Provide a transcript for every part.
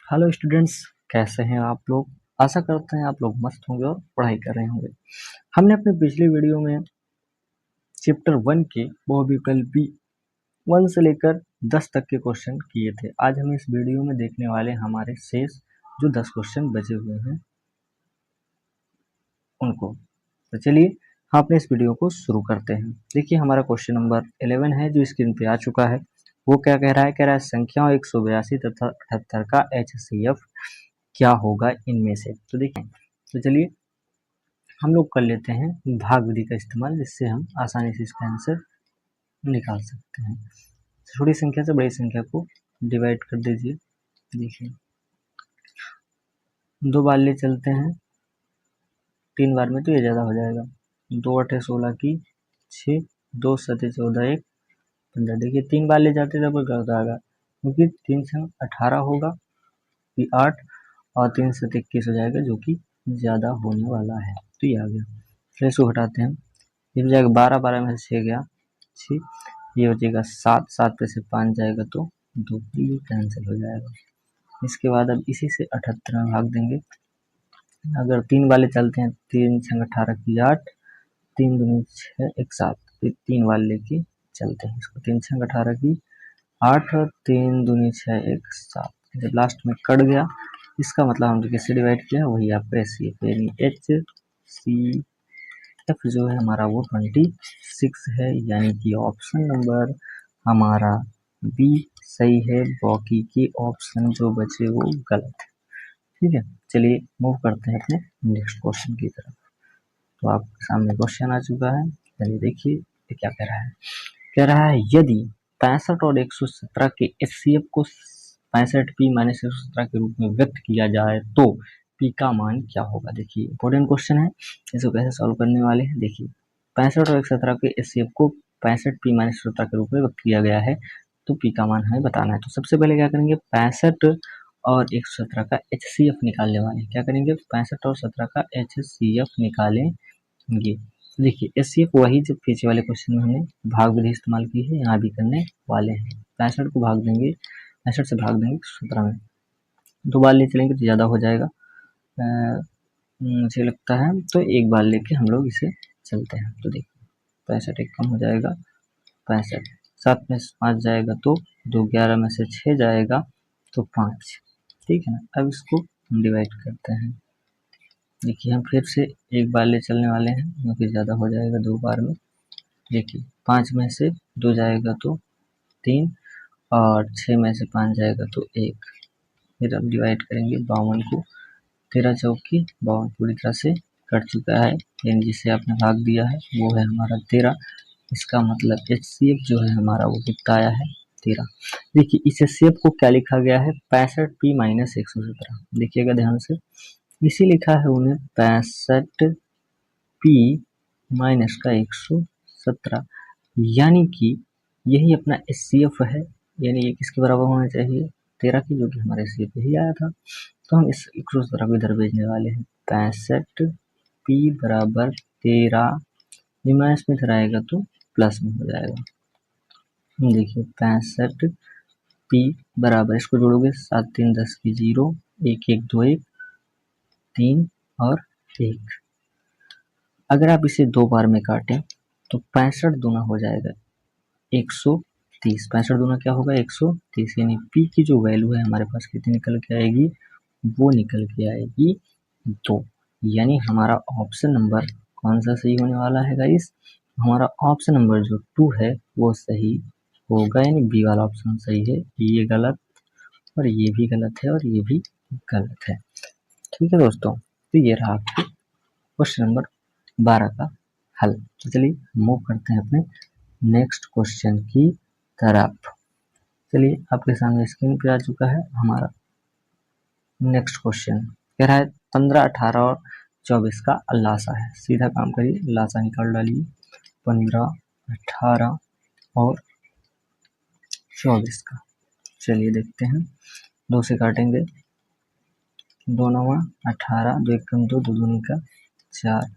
Hello students, कैसे हैं आप लोग। आशा करते हैं आप लोग मस्त होंगे और पढ़ाई कर रहे होंगे। हमने अपने पिछले वीडियो में चैप्टर 1 के बहुविकल्पी 1 से लेकर 10 तक के क्वेश्चन किए थे। आज हम इस वीडियो में देखने वाले हमारे शेष जो 10 क्वेश्चन बचे हुए हैं उनको। तो चलिए हम अपने इस वीडियो को शुरू करते हैं। देखिए हमारा क्वेश्चन नंबर 11 है जो स्क्रीन पे आ चुका है। वो क्या कह रहा है? कह रहा है संख्याओं 182 तथा 78 का HCF क्या होगा इनमें से। तो देखिए, तो चलिए हम लोग कर लेते हैं भाग विधि का इस्तेमाल, जिससे हम आसानी से इसका आंसर निकाल सकते हैं। छोटी संख्या से बड़ी संख्या को डिवाइड कर दीजिए। देखिए 2 बार ले चलते हैं, 3 बार में तो ये ज़्यादा हो जाएगा। 2 8 16 की 6, 2 7 14 1 15। देखिए 3 बार ले जाते तब गलत आएगा, क्योंकि 3 से 18 होगा, 8 और 3 से 21 हो जाएगा, जो कि ज़्यादा होने वाला है। तो ये आ गया। फिर इसको घटाते हैं, ये हो जाएगा 12, 12 में से 6 गया 6, ये हो जाएगा 7, 7 पे से 5 जाएगा तो 2, ये कैंसिल हो जाएगा। इसके बाद अब इसी से 78 में भाग देंगे। अगर 3 वाले चलते हैं, 3 6 18 की 8, 3 दूनी 6 1 7, 3 वाले लेके चलते हैं इसको। 3 6 18 की 8, 3 दूनी 6 1 7। जब लास्ट में कट गया, इसका मतलब हमने किससे डिवाइड किया, वही आपका HCF यानी HCF जो है हमारा वो 26 है, यानी कि ऑप्शन नंबर हमारा बी सही है, बाकी के ऑप्शन जो बचे वो गलत है। ठीक है, चलिए मूव करते हैं अपने नेक्स्ट क्वेश्चन की तरफ। तो आपके सामने क्वेश्चन आ चुका है, चलिए देखिए ये क्या कह रहा है। कह रहा है यदि 65 और 117 के HCF को 65P - 117 के रूप में व्यक्त किया जाए तो P का मान क्या होगा। देखिए इंपॉर्टेंट क्वेश्चन है, इसको कैसे सॉल्व करने वाले हैं। देखिए 65 और 117 के HCF को 65P - 117 के रूप में व्यक्त किया गया है, तो P का मान हमें बताना है। तो सबसे पहले क्या करेंगे, 65 और 117 का HCF निकालने वाले हैं। क्या करेंगे, 65 और 17 का HCF निकालेंगे। देखिए HCF वही जो पीछे वाले क्वेश्चन में हमने भाग विधि इस्तेमाल की है, यहाँ भी करने वाले हैं। 65 को भाग देंगे, 65 से भाग देंगे 17 में, 2 बार ले चलेंगे तो ज़्यादा हो जाएगा, मुझे लगता है। तो 1 बार लेके हम लोग इसे चलते हैं। तो देखिए 65 एक कम हो जाएगा, 65 7 में से 5 जाएगा तो 2, 11 में से 6 जाएगा तो 5। ठीक है ना, अब इसको हम डिवाइड करते हैं। देखिए हम फिर से 1 बार ले चलने वाले हैं, क्योंकि ज़्यादा हो जाएगा 2 बार में। देखिए 5 में से 2 जाएगा तो 3, और 6 में से 5 जाएगा तो 1। फिर हम डिवाइड करेंगे 52 को, 13 चौकी 52 पूरी तरह से कट चुका है, यानी जिसे आपने भाग दिया है वो है हमारा 13। इसका मतलब HCF जो है हमारा वो कितना आया है, 13। देखिए इस HCF को क्या लिखा गया है, 65P - 117। देखिएगा ध्यान से, इसी लिखा है उन्हें 65P - 117, यानी कि यही अपना HCF है, यानी ये किसके बराबर होना चाहिए, 13 की, जो कि हमारे HCF यही आया था। तो हम इस 117 को इधर भेजने वाले हैं। 65P बराबर 13, ये माइनस में इधर आएगा तो प्लस में हो जाएगा। देखिए 65P बराबर, इसको जोड़ोगे 7 3 10 की 0, 1 1 2 1 3 और 1। अगर आप इसे 2 बार में काटें तो 65 दूना हो जाएगा 130। 65 दूना क्या होगा, 130, यानी P की जो वैल्यू है हमारे पास कितनी निकल के आएगी, वो निकल के आएगी 2। यानी हमारा ऑप्शन नंबर कौन सा सही होने वाला है गाइस, हमारा ऑप्शन नंबर जो 2 है वो सही होगा, यानी बी वाला ऑप्शन सही है। ये गलत और ये भी गलत है और ये भी गलत है। ठीक है दोस्तों, तो ये रहा आपके क्वेश्चन नंबर 12 का हल। तो चलिए मूव करते हैं अपने नेक्स्ट क्वेश्चन की तरफ। चलिए आपके सामने स्क्रीन पे आ चुका है हमारा नेक्स्ट क्वेश्चन। कह रहा है 15 18 और 24 का लासा है। सीधा काम करिए, लासा निकाल डालिए। 15 18 और 24 का, चलिए देखते हैं। 2 से काटेंगे, 2 9 18, 2 1 2, 2 दूनी का 4,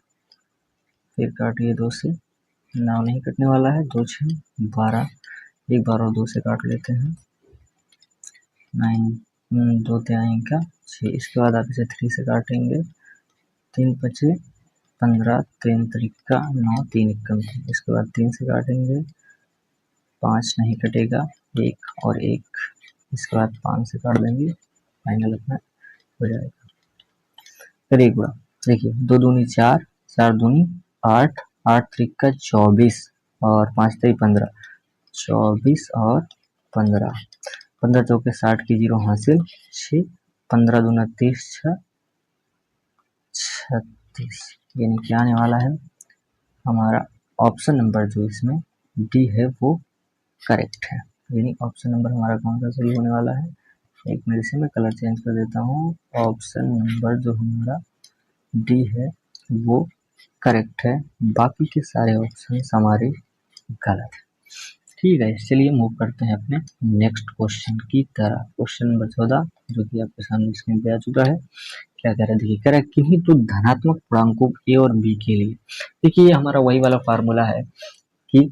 फिर काटिए 2 से, नाव नहीं कटने वाला है, 2 6 12, 1 12 और 2 से काट लेते हैं, 9 2 तिहाई का 6। इसके बाद आप इसे 3 से काटेंगे, 3 पचे 15, 3 त्रिका 9, 3 एकम 3। इसके बाद 3 से काटेंगे, 5 नहीं कटेगा, 1 और 1। इसके बाद 5 से काट देंगे, फाइनल अपना हो जाएगा। फिर एक गुणा, देखिए 2 दूनी 4, 4 दूनी 8, 8 त्रिका 24 और 5 3 15, 24 और 15, 15 चौके 60 की 0 हासिल 6, 15 दूना 30, 6 36। यानी क्या आने वाला है हमारा ऑप्शन नंबर जो इसमें डी है वो करेक्ट है। यानी ऑप्शन नंबर हमारा कौन सा सही होने वाला है, एक मिनट से मैं कलर चेंज कर देता हूँ। ऑप्शन नंबर जो हमारा डी है वो करेक्ट है, बाकी के सारे ऑप्शन हमारे गलत है। ठीक है, चलिए मूव करते हैं अपने नेक्स्ट क्वेश्चन की तरफ। क्वेश्चन नंबर 14 जो कि आपके सामने स्क्रीन पे आ चुका है। क्या कह रहा है, देखिए कह रहा है किन्हीं तो धनात्मक पूर्णांकों ए और बी के लिए। देखिए ये हमारा वही वाला फार्मूला है कि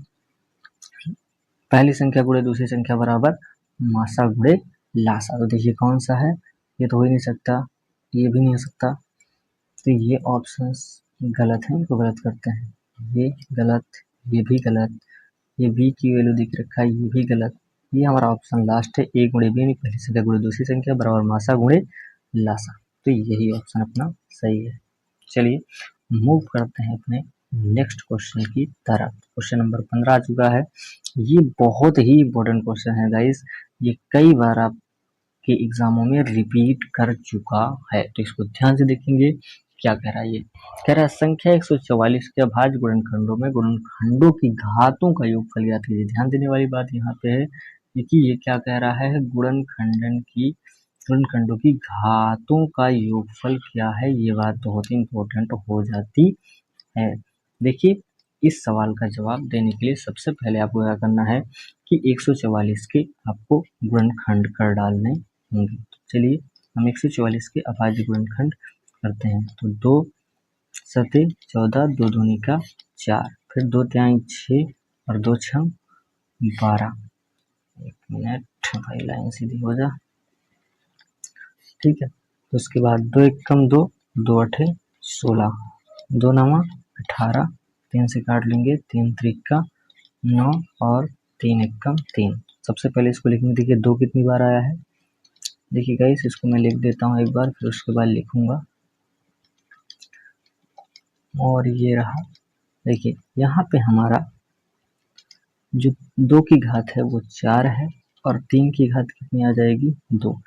पहली संख्या गुणे दूसरी संख्या बराबर मासा गुणे लासा। तो देखिए कौन सा है, ये तो हो ही नहीं सकता, ये भी नहीं हो सकता, तो ये ऑप्शंस गलत हैं, इनको गलत करते हैं। ये गलत, ये भी गलत, ये बी की वैल्यू दिख रखा है, ये भी गलत। ये हमारा ऑप्शन लास्ट है, ए गुणे बी, पहली संख्या गुणे दूसरी संख्या बराबर मासा गुणे लासा। तो यही ऑप्शन अपना सही है। चलिए मूव करते हैं अपने नेक्स्ट क्वेश्चन की तरफ। क्वेश्चन नंबर 15 आ चुका है। ये बहुत ही इंपॉर्टेंट क्वेश्चन है गाइस, ये कई बार आपके एग्जामों में रिपीट कर चुका है, तो इसको ध्यान से देखेंगे। क्या कह रहा है, ये कह रहा है संख्या 144 के अभाज्य गुणनखंडों में गुणनखंडों की घातों का योगफल ज्ञात कीजिए। ध्यान देने वाली बात यहाँ पे है कि ये क्या कह रहा है, गुणनखंडों की घातों का योगफल क्या है, ये बात बहुत ही इंपॉर्टेंट हो जाती है। देखिए इस सवाल का जवाब देने के लिए सबसे पहले आपको क्या करना है कि 144 के आपको गुणनखंड कर डालने होंगे। तो चलिए हम 144 के अभाज्य गुणनखंड करते हैं। तो 2 सते 14, 2 दूनी का 4, फिर 2 तिहाई 6 और 2 छम 12। एक मिनट भाई लाइन सीधी हो जा, ठीक है। तो उसके बाद 2 एकम 2, 2 अठे 16, 2 नवा 18, 3 से काट लेंगे, 3 त्रिका 9 और 3 एकम 3। सबसे पहले इसको लिखेंगे, देखिए 2 कितनी बार आया है, देखिए गाइस इसको मैं लिख देता हूँ एक बार, फिर उसके बाद लिखूंगा। और ये रहा, देखिए यहाँ पे हमारा जो 2 की घात है वो 4 है और 3 की घात कितनी आ जाएगी 2।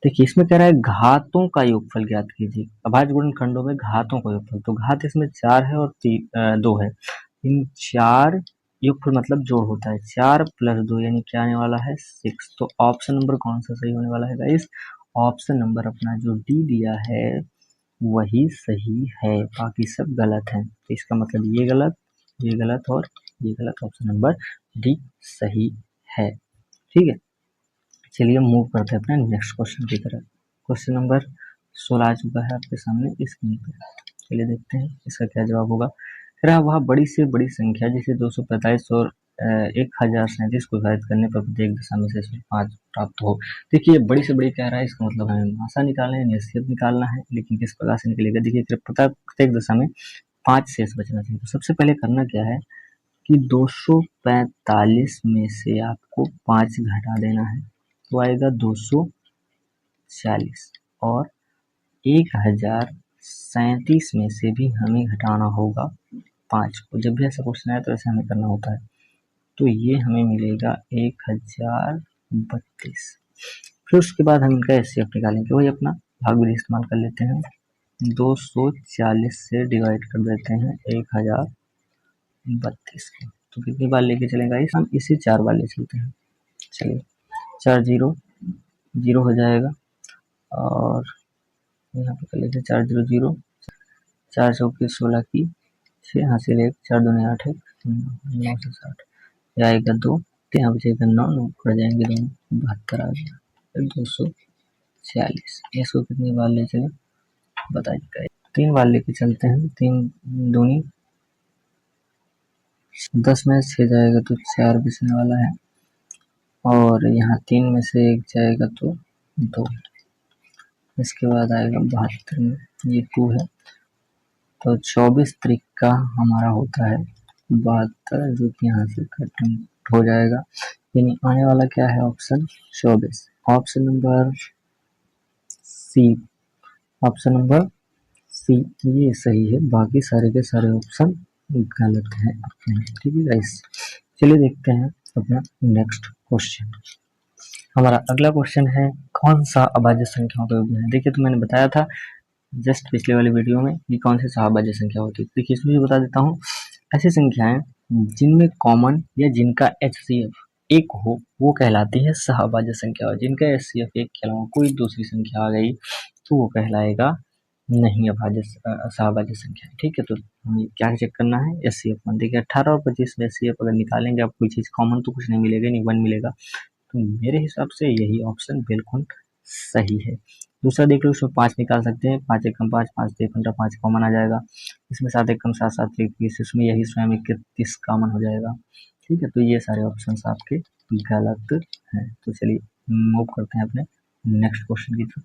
देखिए इसमें कह रहा है घातों का योगफल ज्ञात कीजिए। अभाज्य गुणनखंडों में घातों का योगफल, तो घात इसमें 4 है और 2 है। इन 4 योगफल मतलब जोड़ होता है, 4 + 2 यानी क्या आने वाला है 6। तो ऑप्शन नंबर कौन सा सही होने वाला है गाइस, ऑप्शन नंबर अपना जो डी दिया है वही सही है, बाकी सब गलत है। तो इसका मतलब ये गलत, ये गलत और ये गलत, ऑप्शन नंबर डी सही है। ठीक है, चलिए मूव करते हैं अपने नेक्स्ट क्वेश्चन की तरफ। क्वेश्चन नंबर 16 आ चुका है आपके सामने स्क्रीन पे। चलिए देखते हैं इसका क्या जवाब होगा। कह रहा है वह बड़ी से बड़ी संख्या जिसे 245 और 1037 को विभाजित करने पर प्रत्येक दशा में से 5 प्राप्त हो। देखिए बड़ी से बड़ी कह रहा है, इसका मतलब हमें मासा निकालना है, निश्चित निकालना है, लेकिन किस प्रकार से निकलेगा। देखिए प्रत्येक दशा में 5 शेष बचना चाहिए। तो सबसे पहले करना क्या है कि 245 में से आपको 5 घटा देना है, तो आएगा 240 और 1037 में से भी हमें घटाना होगा 5 को। जब भी ऐसा क्वेश्चन आए तो ऐसे हमें करना होता है। तो ये हमें मिलेगा 1032। फिर उसके बाद हम इनका एचसीएफ निकालेंगे, वही अपना भाग विधि इस्तेमाल कर लेते हैं। 240 से डिवाइड कर देते हैं 1032 को, तो कितनी बार लेके चलेगा इस, हम इसे 4 बार ले चलते हैं। चलिए 4 0 0 हो जाएगा और यहाँ पे कर लेते हैं 4 0 0, 4 चौके 16 की 6 हासिल 1, 4 दूनी 8 है 9 से 60, यह आएगा 2, तो यहाँ बचेगा 9, 9 पड़ जाएंगे दोनों, 72 आ गया। 240 इसको कितनी बार ले चले बताइएगा। 3 बार लेके चलते हैं, 3 दूनी 10 में 6 जाएगा तो 4 बचने वाला है और यहाँ 3 में से 1 जाएगा तो 2, इसके बाद आएगा 72 में, ये 2 है, तो 24 त्रिका हमारा होता है 72, जो कि यहाँ से कट हो जाएगा, यानी आने वाला क्या है option 24, option number C, option number C ये सही है, बाकी सारे के सारे ऑप्शन गलत हैं अपने। ठीक है गाइस, चलिए देखते हैं अपना नेक्स्ट क्वेश्चन। हमारा अगला क्वेश्चन है कौन सा अभाज्य संख्याओं का योग है। देखिए, तो मैंने बताया था जस्ट पिछले वाली वीडियो में कि कौन सी अभाज्य संख्या होती है। देखिए, इसमें भी बता देता हूँ, ऐसी संख्याएं जिनमें कॉमन या जिनका HCF एक हो वो कहलाती है सहअभाज्य संख्या, और जिनका HCF एक के अलावा कोई दूसरी संख्या आ गई तो वो कहलाएगा नहीं अभाज्य सहअभाज्य संख्या। ठीक है, तो हमें क्या चेक करना है, HCF मान। देखिए 18 और 25 में HCF अगर निकालेंगे आप कोई चीज कॉमन तो कुछ नहीं मिलेगा, नहीं 1 मिलेगा, तो मेरे हिसाब से यही ऑप्शन बिल्कुल सही है। दूसरा देख लो, इसमें 5 निकाल सकते हैं, 5 एकम 5, 5 2 15, 5 कॉमन आ जाएगा। इसमें 7 एकम 7, 7 21, इसमें यही स्वयं 31 कॉमन हो जाएगा। ठीक है, तो ये सारे ऑप्शन आपके गलत हैं। तो चलिए मूव करते हैं अपने नेक्स्ट क्वेश्चन की तरफ,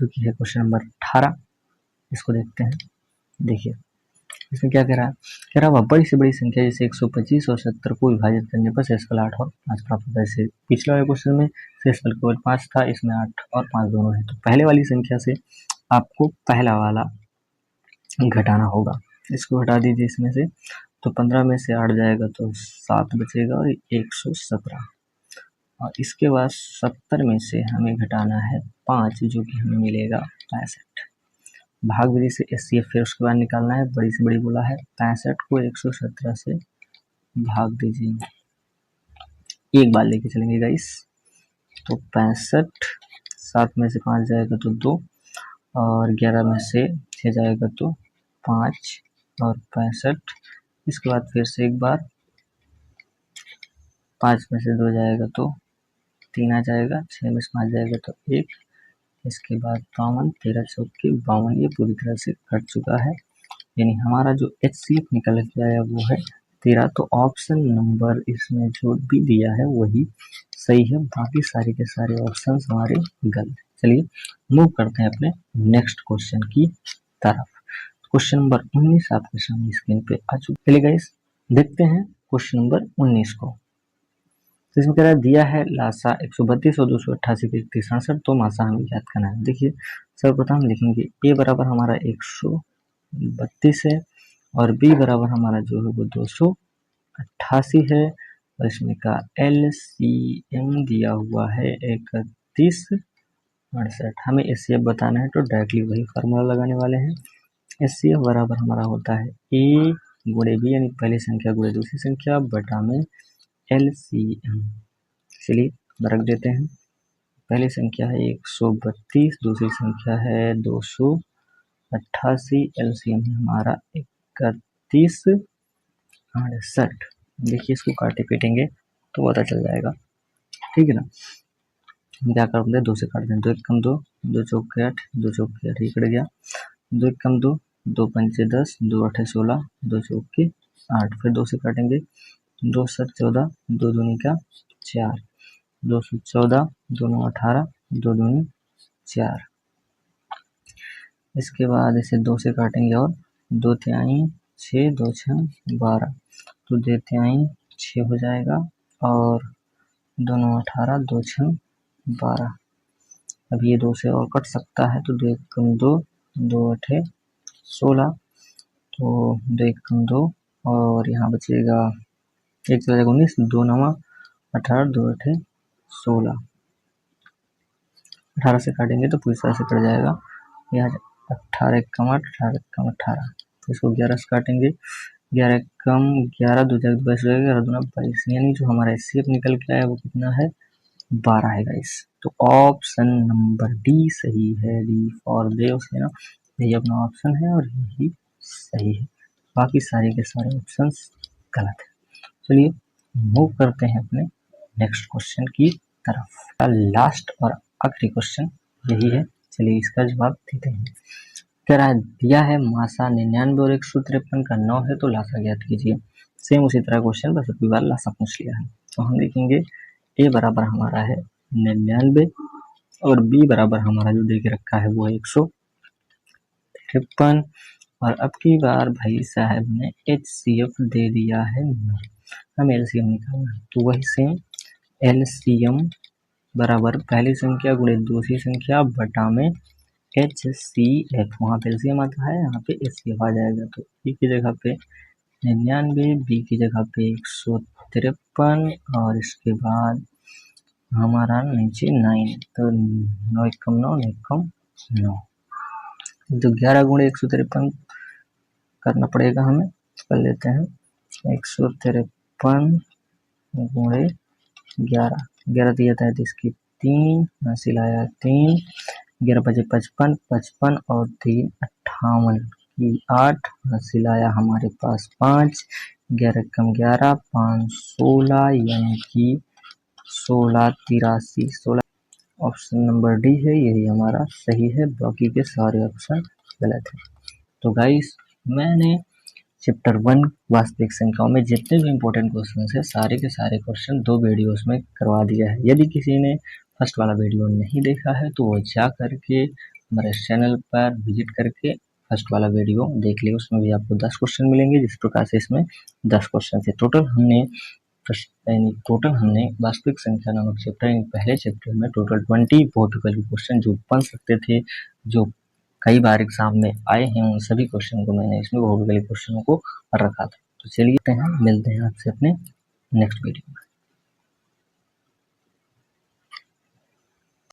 जो कि है क्वेश्चन नंबर 18। इसको देखते हैं। देखिए इसमें क्या कह रहा है, कह रहा है बड़ी से बड़ी संख्या जैसे 125 और 70 को विभाजित करने पर शेषफल 8 और 5 प्राप्त होता है। जैसे पिछले वाले क्वेश्चन में शेषफल केवल 5 था, इसमें 8 और 5 दोनों है, तो पहले वाली संख्या से आपको पहला वाला घटाना होगा। इसको घटा दीजिए इसमें से, तो 15 में से 8 जाएगा तो 7 बचेगा और 117, और इसके बाद 70 में से हमें घटाना है 5, जो कि हमें मिलेगा 65। भाग विधि से HCF फिर उसके बाद निकालना है, बड़ी से बड़ी बोला है, 65 को 117 से भाग दीजिए, एक बार लेके चलेंगे गाइस। तो 65, 7 में से 5 जाएगा तो 2, और 11 में से 6 जाएगा तो 5, और 65, इसके बाद फिर से एक बार 5 में से 2 जाएगा तो 3 आ जाएगा, 6 में से 5 जाएगा तो 1, इसके बाद 52, 13 चौके 52, ये पूरी तरह से कट चुका है, यानी हमारा जो HCF निकल के आया वो है 13। तो ऑप्शन नंबर इसमें जो भी दिया है वही सही है, बाकी सारे के सारे ऑप्शन हमारे गलत। चलिए मूव करते हैं अपने नेक्स्ट क्वेश्चन की तरफ। क्वेश्चन नंबर 19 आपके सामने स्क्रीन पे आ चुका। चलिए गाइस देखते हैं क्वेश्चन नंबर 19 को। तो इसमें कह रहा है दिया है लासा 132 और 288 के 367, तो मासा हमें याद करना है। देखिए सर्वप्रथम लिखेंगे a बराबर हमारा 132 है, और b बराबर हमारा जो है वो 288 है, और इसमें का LCM दिया हुआ है 3168। हमें HCF बताना है, तो डायरेक्टली वही फार्मूला लगाने वाले हैं। HCF बराबर हमारा होता है a गुणे b, यानी पहली संख्या गुणे दूसरी संख्या बटा में LCM। चलिए रख देते हैं, पहली संख्या है 132, दूसरी संख्या है 288, LCM है हमारा 3168। देखिए इसको काटे पीटेंगे तो पता चल जाएगा, ठीक है ना। हम क्या करते हैं, 2 से काट दें, 2 एकम 2, 2 चौके 8, 2 चौके 8 कट गया, 2 एकम 2, 2 पंचे 10, 2 अठे 16, 2 चौके 8, फिर 2 से काटेंगे, 2 7 14, 2 दूनी का 4, 214, 2 9 18, 2 दूनी 4। इसके बाद इसे 2 से काटेंगे और 2 तिहाई 6, 2 6 12, तो 2 तिहाई 6 हो जाएगा, और 2 9 18, 2 6 12। अब ये 2 से और कट सकता है, तो 2 एकम 2, 2 अठे 16, तो 2 एकम 2, और यहाँ बचेगा 1 चला जाएगा 19, 2 9 18, 2 अठे 16, 18 से काटेंगे तो पूरी तरह से कट जाएगा, यहाँ 18 एकम 8, 18 एकम 18, तो इसको 11 से काटेंगे, 11 एकम 11, 2 जाएगा 22 हो जाएगा, 11 दूना 22, यानी जो हमारा HCF निकल के आया वो कितना है, 12 है गाइस। तो ऑप्शन नंबर डी सही है, डी फॉर देव से ना, यही अपना ऑप्शन है और यही सही है, बाकी सारे के सारे ऑप्शन गलत है। चलिए मूव करते हैं अपने नेक्स्ट क्वेश्चन की तरफ। लास्ट और आखिरी क्वेश्चन यही है, चलिए इसका जवाब देते हैं। कह रहा है दिया है मासा 99 और 153 का 9 है, तो लासा ज्ञात कीजिए। सेम उसी तरह क्वेश्चन, बस अगली बार लासा पूछ लिया है। तो हम लिखेंगे a बराबर हमारा है 99, और b बराबर हमारा जो दे के रखा है वो है 153। और अब की बार भाई साहब ने HCF दे दिया है 9, हम LCM निकालना है। तो वही सेम LCM बराबर पहली संख्या गुणे दूसरी संख्या बटा में HCF, वहाँ पे LCM आता है, यहाँ पे HCF आ जाएगा। तो ए की जगह पे 99, बी की जगह पे 153 और इसके बाद हमारा नीचे 9, तो 9 एकम 9, 9 एकम 9, तो 11 गुणे 153 करना पड़ेगा हमें। कर लेते हैं 153 गुणे 11, 11 दिया था इसकी 3, हासिल आया 3, 11 बजे 55, 55 और 3 58 की 8, हासिल आया हमारे पास 5, 11 कम 11, 5 16, यानी कि 16 83 16। ऑप्शन नंबर डी है, यही हमारा सही है, बाकी के सारे ऑप्शन गलत है। तो गाइस मैंने चैप्टर 1 वास्तविक संख्याओं में जितने भी इंपॉर्टेंट क्वेश्चन है सारे के सारे क्वेश्चन 2 वीडियोस में करवा दिया है। यदि किसी ने फर्स्ट वाला वीडियो नहीं देखा है तो वो जा करके हमारे चैनल पर विजिट करके फर्स्ट वाला वीडियो देख लिया, उसमें भी आपको 10 क्वेश्चन मिलेंगे। जिस प्रकार से इसमें 10 क्वेश्चन थे टोटल हमने वास्तविक संख्या नामक चैप्टर पहले चैप्टर में टोटल 20 बहुपद के क्वेश्चन जो बन सकते थे, जो कई बार एग्जाम में आए हैं, उन सभी क्वेश्चन को मैंने इसमें बहुपद के क्वेश्चनों को रखा था। तो चलिए मिलते हैं आपसे अपने नेक्स्ट वीडियो में।